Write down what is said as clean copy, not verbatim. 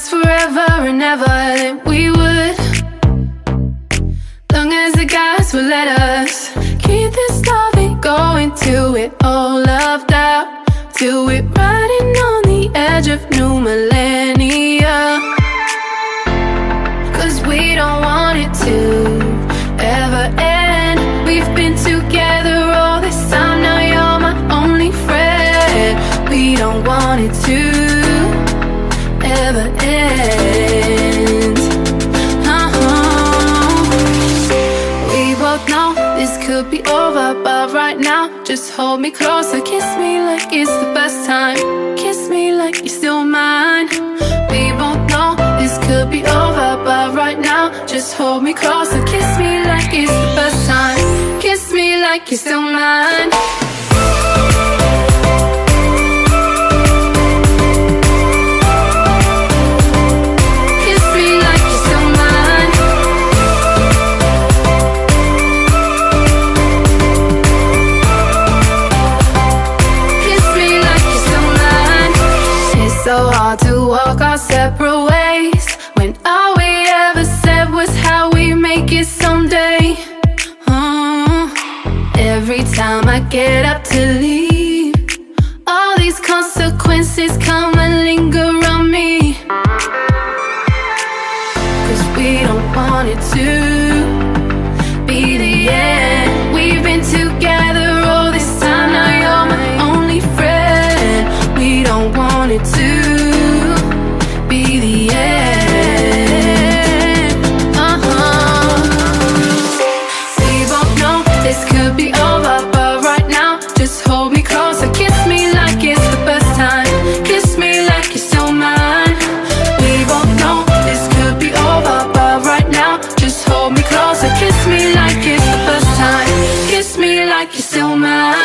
last forever and ever, then we would. Long as the guys will let us keep this loving going till we're all loved out, till we're riding on the edge of new millennia. Cause we don't want it to ever end. We've been together all this time, now you're my only friend. We don't want it to ever end. We both know this could be over, but right now just hold me closer. Kiss me like it's the best time. Kiss me like you're still mine. We both know this could be over, but right now just hold me closer. Kiss me like it's the best time. Kiss me like you're still mine. So hard to walk our separate ways when all we ever said was how we make it someday. Every time I get up to leave, all these consequences come and linger on me. Cause we don't want it to be the end. We've been together all this time, now you're my only friend. We don't want it to be the end. We both know this could be over, but right now just hold me closer. Kiss me like it's the best time. Kiss me like you're still mine. We both know this could be over, but right now just hold me closer. Kiss me like it's the best time. Kiss me like you're still mine.